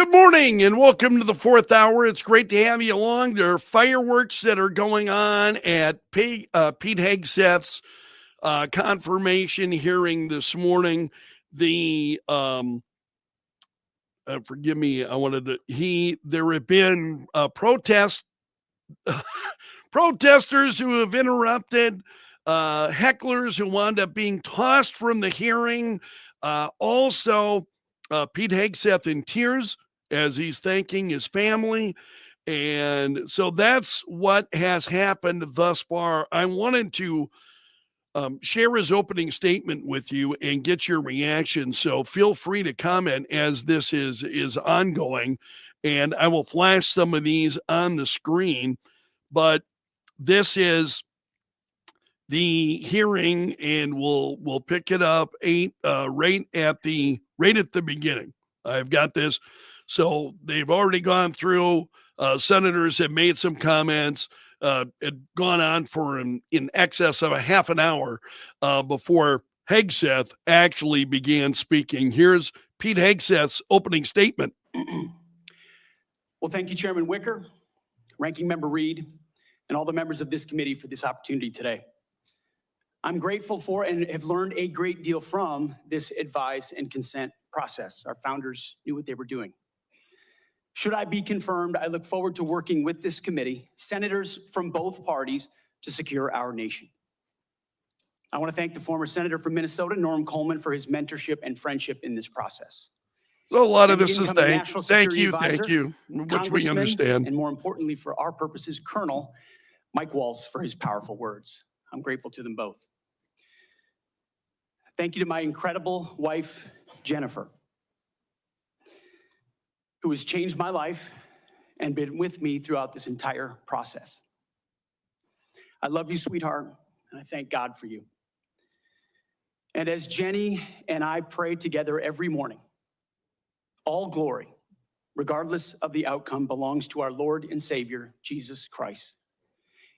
Good morning and welcome to the fourth hour. It's great to have you along. There are fireworks that are going on at Pete Hegseth's confirmation hearing this morning. Forgive me, there have been protesters who have interrupted, hecklers who wound up being tossed from the hearing. Also, Pete Hegseth in tears as he's thanking his family. And so that's what has happened thus far. I wanted to share his opening statement with you and get your reaction. So feel free to comment as this is ongoing. And I will flash some of these on the screen. But this is the hearing, and we'll pick it up right at the beginning. I've got this. So they've already gone through. Senators have made some comments. Had gone on for in excess of a half an hour before Hegseth actually began speaking. Here's Pete Hegseth's opening statement. Well, thank you, Chairman Wicker, Ranking Member Reed, and all the members of this committee for this opportunity today. I'm grateful for and have learned a great deal from this advise and consent process. Our founders knew what they were doing. Should I be confirmed, I look forward to working with this committee, senators from both parties, to secure our nation. I want to thank the former senator from Minnesota, Norm Coleman, for his mentorship and friendship in this process. So a lot of this is thank you, which we understand. And more importantly, for our purposes, Colonel Mike Waltz for his powerful words. I'm grateful to them both. Thank you to my incredible wife, Jennifer, who has changed my life and been with me throughout this entire process. I love you, sweetheart, and I thank God for you. And as Jenny and I pray together every morning, all glory, regardless of the outcome, belongs to our Lord and Savior, Jesus Christ.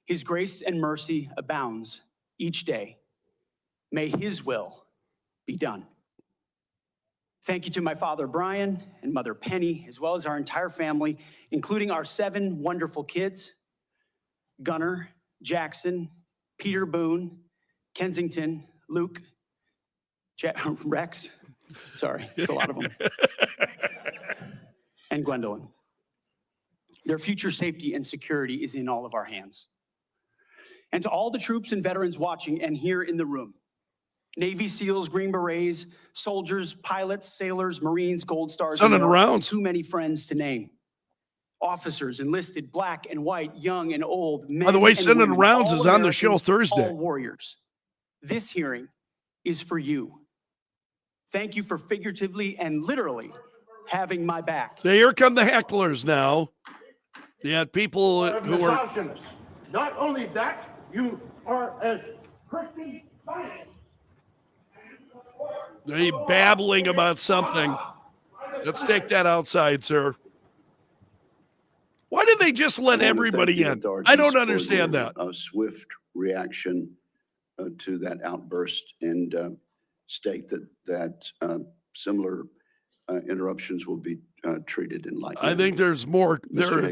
His grace and mercy abounds each day. May his will be done. Thank you to my father, Brian, and mother, Penny, as well as our entire family, including our 7 wonderful kids, Gunnar, Jackson, Peter Boone, Kensington, Luke, Rex, sorry, it's a lot of them, and Gwendolyn. Their future safety and security is in all of our hands. And to all the troops and veterans watching and here in the room, Navy SEALs, Green Berets, soldiers, pilots, sailors, Marines, Gold Stars, too many friends to name. Officers, enlisted, black and white, young and old, men. By the way, and Senator women, Rounds is on the show Thursday. All warriors. This hearing is for you. Thank you for figuratively and literally having my back. So here come the hecklers now. Yeah, people who are. Not only that, you are as Christian Science. They babbling about something. Let's take that outside, sir. Why did they just let everybody in? I don't understand that. A swift reaction to that outburst, and state that similar interruptions will be treated in like. I think there's more. There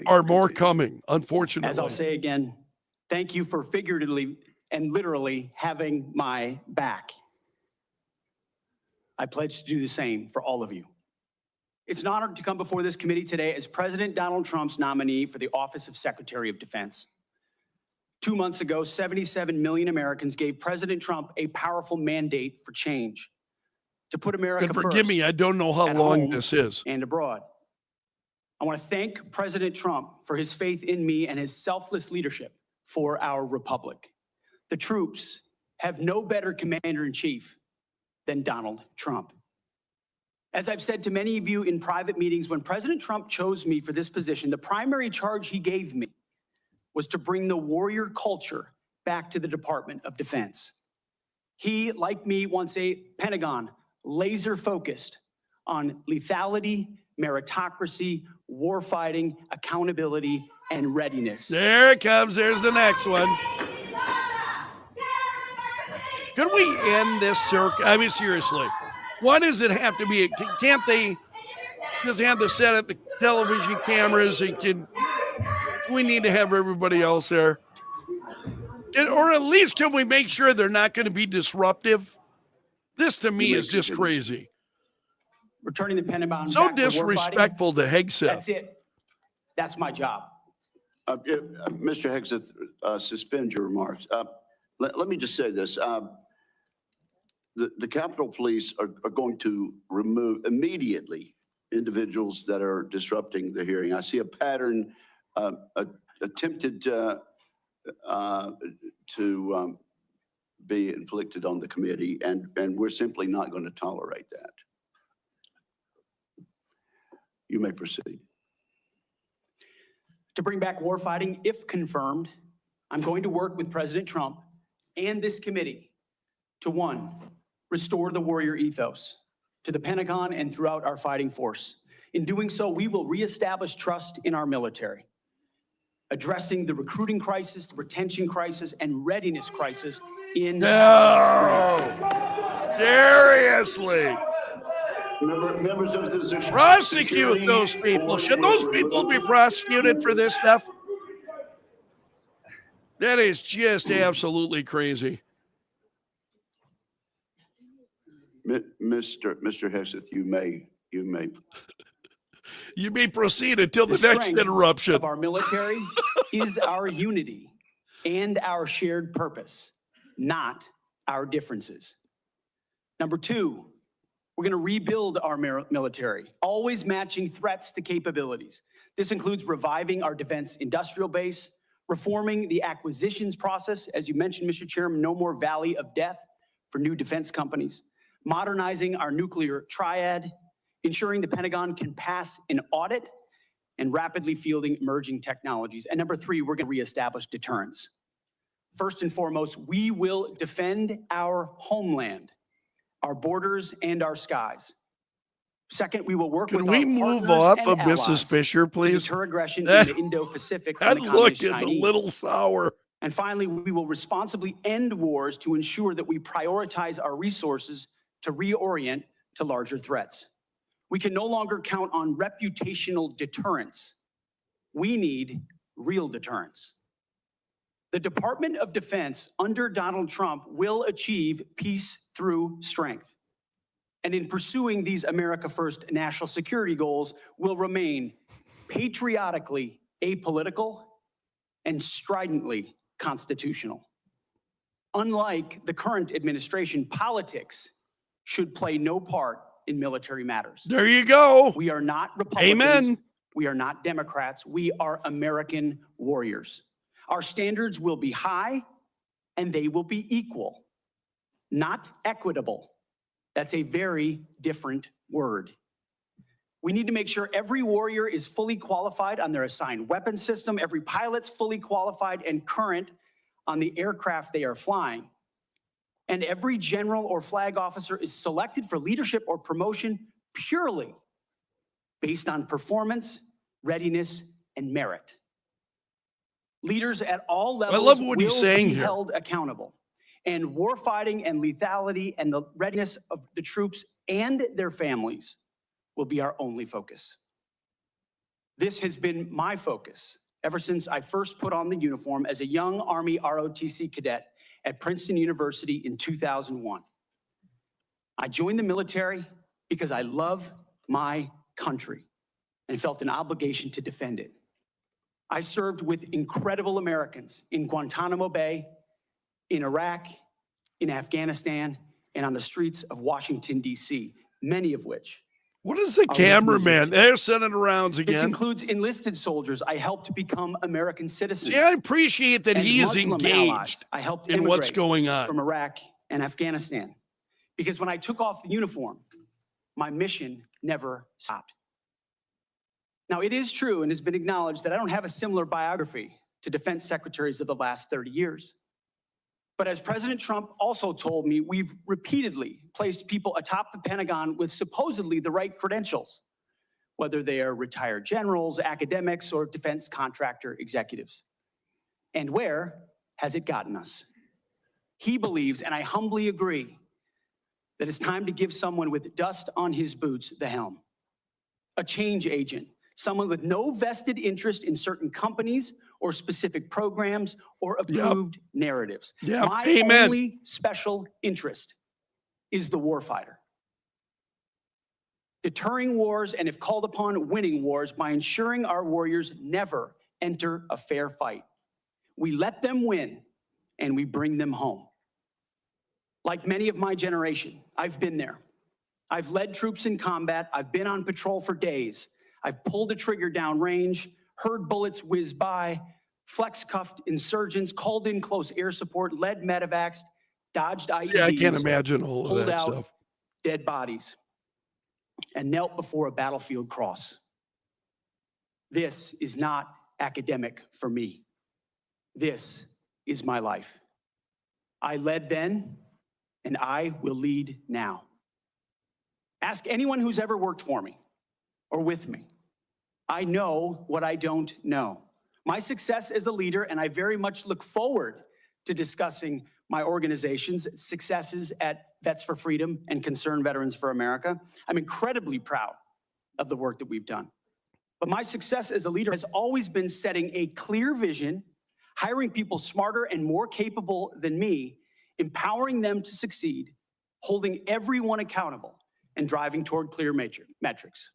are more coming, unfortunately. As I'll say again, thank you for figuratively and literally having my back. I pledge to do the same for all of you. It's an honor to come before this committee today as President Donald Trump's nominee for the office of Secretary of Defense. 2 months ago, 77 million Americans gave President Trump a powerful mandate for change to put America first. Forgive me, I don't know how long this is. And abroad. I want to thank President Trump for his faith in me and his selfless leadership for our republic. The troops have no better commander-in-chief than Donald Trump. As I've said to many of you in private meetings, when President Trump chose me for this position, the primary charge he gave me was to bring the warrior culture back to the Department of Defense. He, like me, wants a Pentagon laser-focused on lethality, meritocracy, warfighting, accountability, and readiness. There it comes. There's the next one. Could we end this circle? I mean, seriously, why does it have to be? Can't they doesn't have to set up the television cameras and we need to have everybody else there. Or at least can we make sure they're not going to be disruptive? This to me is just crazy. Returning the Pentagon So back to war fighting, disrespectful to Hegseth. that's it. That's my job. Mr. Hegseth, suspend your remarks. Let me just say this. The Capitol Police are going to remove immediately individuals that are disrupting the hearing. I see a pattern attempted to be inflicted on the committee, and we're simply not going to tolerate that. You may proceed. To bring back war fighting, if confirmed, I'm going to work with President Trump and this committee to, one, restore the warrior ethos to the Pentagon and throughout our fighting force. In doing so, we will reestablish trust in our military, addressing the recruiting crisis, the retention crisis, and readiness crisis in. No! Seriously! Members of the Prosecute those people. Should those people be prosecuted for this stuff? That is just absolutely crazy. Mr. Hegseth, you may. You may proceed until the next strength interruption. Of our military is our unity and our shared purpose, not our differences. Number two, we're going to rebuild our military, always matching threats to capabilities. This includes reviving our defense industrial base, reforming the acquisitions process. As you mentioned, Mr. Chairman, no more valley of death for new defense companies, modernizing our nuclear triad, ensuring the Pentagon can pass an audit, and rapidly fielding emerging technologies. And number three, we're going to reestablish deterrence. First and foremost, we will defend our homeland, our borders, and our skies. Second, we will work with our Can we move partners off and of Mrs. allies Fisher, to please? deter aggression in the Indo-Pacific from That the look communist is a Chinese. little sour. And finally, we will responsibly end wars to ensure that we prioritize our resources to reorient to larger threats. We can no longer count on reputational deterrence. We need real deterrence. The Department of Defense under Donald Trump will achieve peace through strength. And in pursuing these America First national security goals, will remain patriotically apolitical and stridently constitutional. Unlike the current administration, politics should play no part in military matters. There you go. We are not Republicans. Amen. We are not Democrats. We are American warriors. Our standards will be high and they will be equal, not equitable. That's a very different word. We need to make sure every warrior is fully qualified on their assigned weapon system, every pilot's fully qualified and current on the aircraft they are flying, and every general or flag officer is selected for leadership or promotion purely based on performance, readiness, and merit. Leaders at all levels love what he's will saying be here. held accountable. And warfighting and lethality and the readiness of the troops and their families will be our only focus. This has been my focus ever since I first put on the uniform as a young Army ROTC cadet at Princeton University in 2001. I joined the military because I love my country and felt an obligation to defend it. I served with incredible Americans in Guantanamo Bay, in Iraq, in Afghanistan, and on the streets of Washington, D.C., many of which. What is the cameraman? They're sending rounds again. This includes enlisted soldiers I helped become American citizens. See, I appreciate that and he is Muslim engaged allies I helped in what's immigrate going on. from Iraq and Afghanistan. Because when I took off the uniform, my mission never stopped. Now, it is true and has been acknowledged that I don't have a similar biography to defense secretaries of the last 30 years. But as President Trump also told me, we've repeatedly placed people atop the Pentagon with supposedly the right credentials, whether they are retired generals, academics, or defense contractor executives. And where has it gotten us? He believes, and I humbly agree, that it's time to give someone with dust on his boots the helm. a change agent, someone with no vested interest in certain companies or specific programs or approved narratives. Yep. My Amen. only special interest is the warfighter. Deterring wars, and if called upon, winning wars by ensuring our warriors never enter a fair fight. We let them win and we bring them home. Like many of my generation, I've been there. I've led troops in combat. I've been on patrol for days. I've pulled a trigger down range, heard bullets whiz by, flex-cuffed insurgents, called in close air support, led medevacs, dodged IEDs, Yeah, I can't imagine all of pulled that out stuff. dead bodies, and knelt before a battlefield cross. This is not academic for me. This is my life. I led then, and I will lead now. Ask anyone who's ever worked for me or with me. I know what I don't know. My success as a leader, and I very much look forward to discussing my organization's successes at Vets for Freedom and Concerned Veterans for America. I'm incredibly proud of the work that we've done. But my success as a leader has always been setting a clear vision, hiring people smarter and more capable than me, empowering them to succeed, holding everyone accountable, and driving toward clear metrics.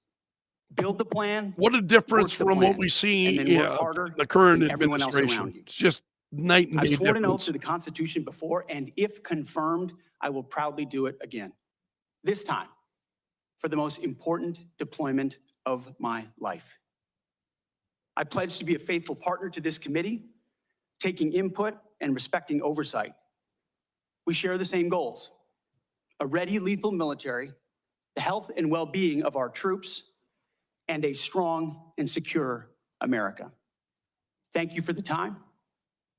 Build the plan. What a difference work the from what plan, we see and in then work harder the current than everyone else administration. around you. It's just night and I've day sworn an oath difference. to the Constitution before, and if confirmed, I will proudly do it again. This time, for the most important deployment of my life. I pledge to be a faithful partner to this committee, taking input and respecting oversight. We share the same goals: a ready, lethal military, the health and well-being of our troops, and a strong and secure America. Thank you for the time,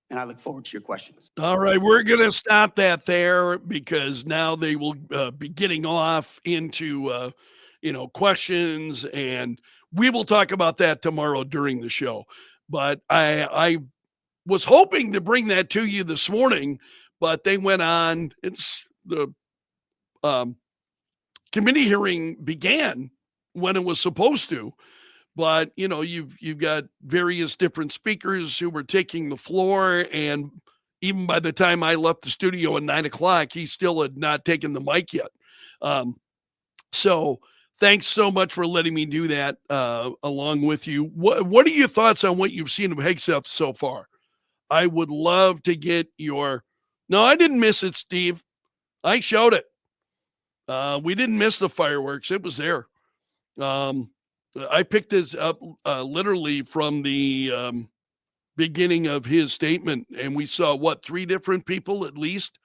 and I look forward to your questions. All right, we're going to stop that there because now they will be getting off into, questions, and we will talk about that tomorrow during the show. But I was hoping to bring that to you this morning, but they went on. It's the committee hearing began when it was supposed to. But, you've got various different speakers who were taking the floor. And even by the time I left the studio at 9:00, he still had not taken the mic yet. So thanks so much for letting me do that along with you. What are your thoughts on what you've seen of Hegseth so far? I would love to get your... No, I didn't miss it, Steve. I showed it. We didn't miss the fireworks. It was there. I picked this up literally from the beginning of his statement, and we saw, 3 different people at least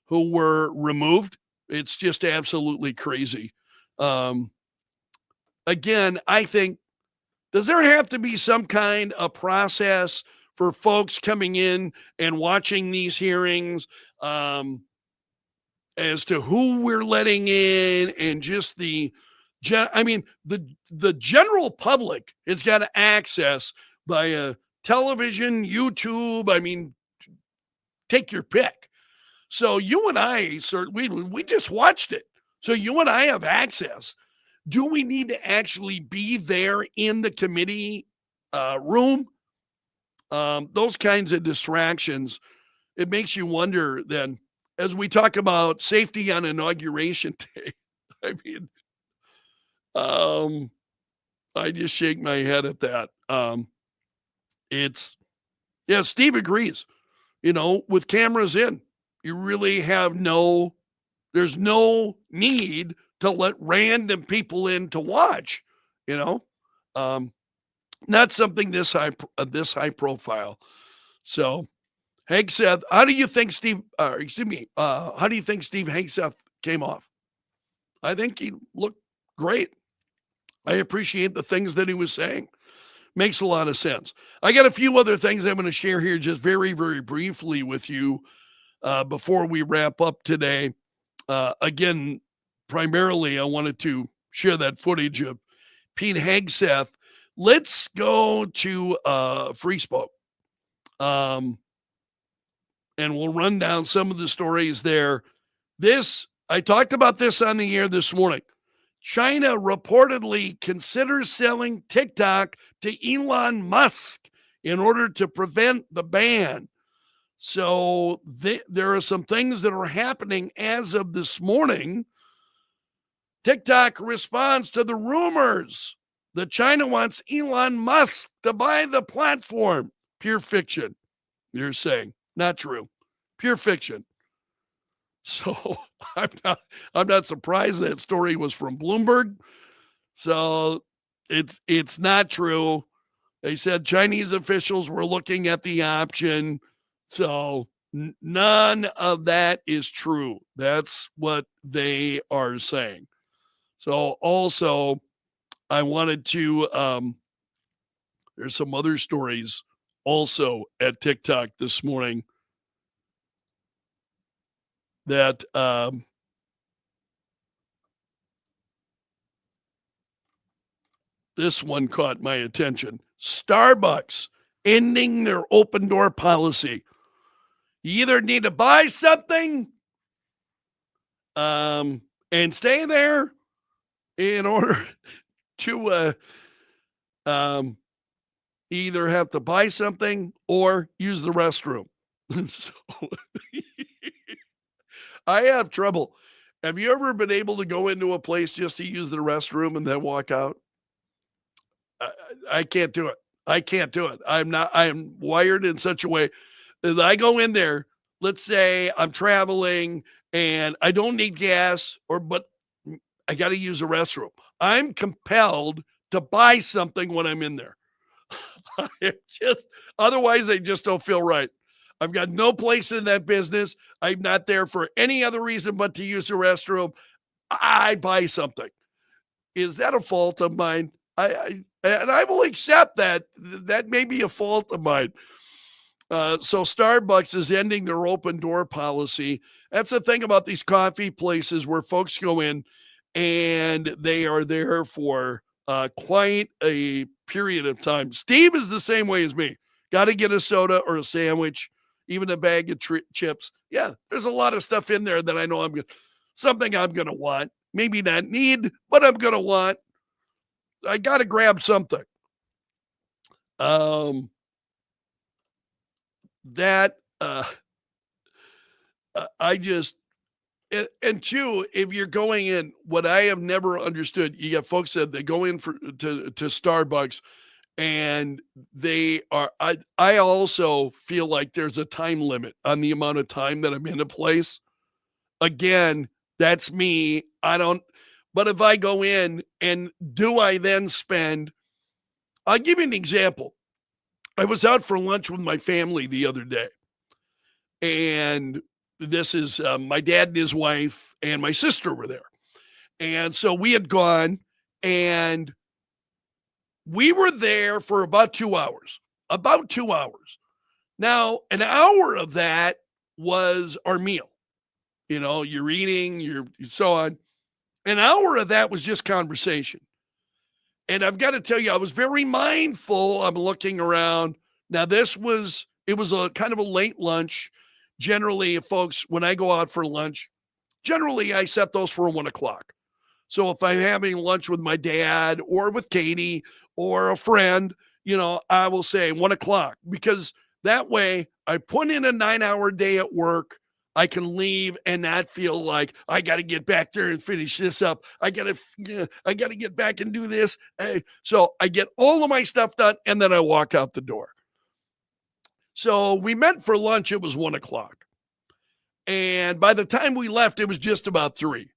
who were removed. It's just absolutely crazy. Again, I think, does there have to be some kind of process for folks coming in and watching these hearings as to who we're letting in, and just the general public has got access via television, YouTube. Take your pick. So you and I, we just watched it. So you and I have access. Do we need to actually be there in the committee room? Those kinds of distractions. It makes you wonder then, as we talk about safety on Inauguration Day. I just shake my head at that. Steve agrees. With cameras in, you really have there's no need to let random people in to watch, not something this high profile. So Hegseth, how do you think Steve Hegseth came off? I think he looked great. I appreciate the things that he was saying. Makes a lot of sense. I got a few other things I'm going to share here just very, very briefly with you before we wrap up today. Again, primarily, I wanted to share that footage of Pete Hegseth. Let's go to Free Spoke. And we'll run down some of the stories there. I talked about this on the air this morning. China reportedly considers selling TikTok to Elon Musk in order to prevent the ban. So there are some things that are happening as of this morning. TikTok responds to the rumors that China wants Elon Musk to buy the platform. Pure fiction, you're saying. Not true. Pure fiction. So I'm not surprised that story was from Bloomberg. So it's not true. They said Chinese officials were looking at the option. So none of that is true. That's what they are saying. So also, I wanted to, there's some other stories also at TikTok this morning that this one caught my attention. Starbucks ending their open door policy. You either need to buy something and stay there in order to either have to buy something or use the restroom. So I have trouble. Have you ever been able to go into a place just to use the restroom and then walk out? I can't do it. I can't do it. I'm wired in such a way that I go in there, let's say I'm traveling and I don't need gas but I got to use a restroom. I'm compelled to buy something when I'm in there. Otherwise I just don't feel right. I've got no place in that business. I'm not there for any other reason but to use the restroom. I buy something. Is that a fault of mine? And I will accept that. That may be a fault of mine. So Starbucks is ending their open door policy. That's the thing about these coffee places where folks go in and they are there for quite a period of time. Steve is the same way as me. Got to get a soda or a sandwich, even a bag of chips. Yeah, there's a lot of stuff in there that I know something I'm going to want. Maybe not need, but I'm going to want. I got to grab something. I just, and two, if you're going in, what I have never understood, you got folks that they go in to Starbucks and they are, I also feel like there's a time limit on the amount of time that I'm in a place. Again, that's me. But if I go in and do I then spend, I'll give you an example. I was out for lunch with my family the other day. And this is my dad and his wife and my sister were there. And so we had gone and we were there for about 2 hours. About 2 hours. Now, an hour of that was our meal. You know, you're eating, you're so on. An hour of that was just conversation. And I've got to tell you, I was very mindful. I'm looking around. Now, it was a kind of a late lunch. Generally, folks, when I go out for lunch, generally I set those for 1 o'clock. So if I'm having lunch with my dad or with Katie or a friend, I will say 1 o'clock, because that way I put in a 9-hour day at work. I can leave and not feel like I got to get back there and finish this up. I got to get back and do this. So I get all of my stuff done and then I walk out the door. So we met for lunch. It was 1 o'clock. And by the time we left, it was just about 3.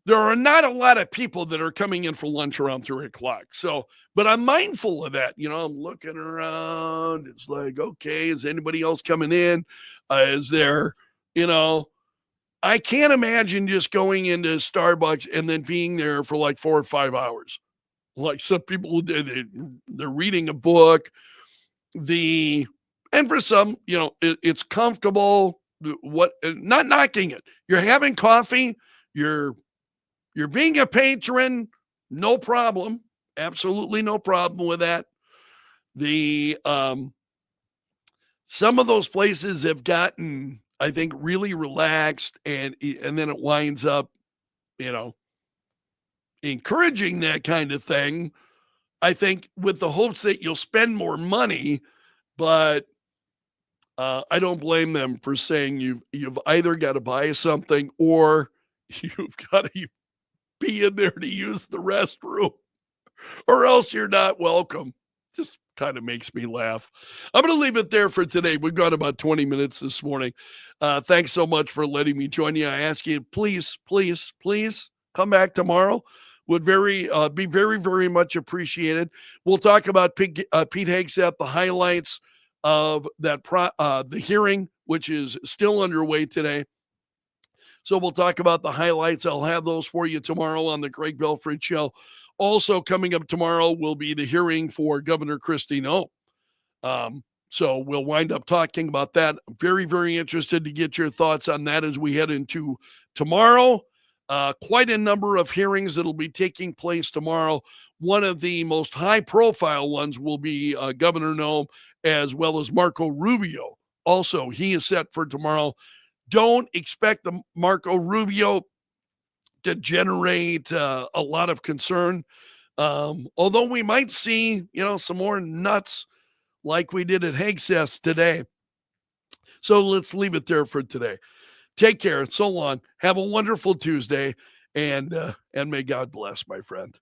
There are not a lot of people that are coming in for lunch around 3 o'clock. So, but I'm mindful of that. I'm looking around. It's like, okay, is anybody else coming in? Is there, I can't imagine just going into Starbucks and then being there for like 4 or 5 hours. Like some people, they're reading a book. And for some, it's comfortable. Not knocking it. You're having coffee. You're being a patron. No problem. Absolutely no problem with that. Some of those places have gotten, I think, really relaxed, and then it winds up, encouraging that kind of thing, I think, with the hopes that you'll spend more money, but I don't blame them for saying you've either got to buy something or you've got to be in there to use the restroom, or else you're not welcome. Just kind of makes me laugh. I'm going to leave it there for today. We've got about 20 minutes this morning. Thanks so much for letting me join you. I ask you, please, please, please come back tomorrow. Would be very, very much appreciated. We'll talk about Pete Hegseth, the highlights of that the hearing, which is still underway today. So we'll talk about the highlights. I'll have those for you tomorrow on the Greg Belfrage Show. Also coming up tomorrow will be the hearing for Governor Kristi Noem. So we'll wind up talking about that. I'm very, very interested to get your thoughts on that as we head into tomorrow. Quite a number of hearings that will be taking place tomorrow. One of the most high-profile ones will be Governor Noem, as well as Marco Rubio. Also, he is set for tomorrow. Don't expect the Marco Rubio to generate a lot of concern. Although we might see, some more nuts like we did at Hegseth today. So let's leave it there for today. Take care. So long. Have a wonderful Tuesday, and may God bless, my friend.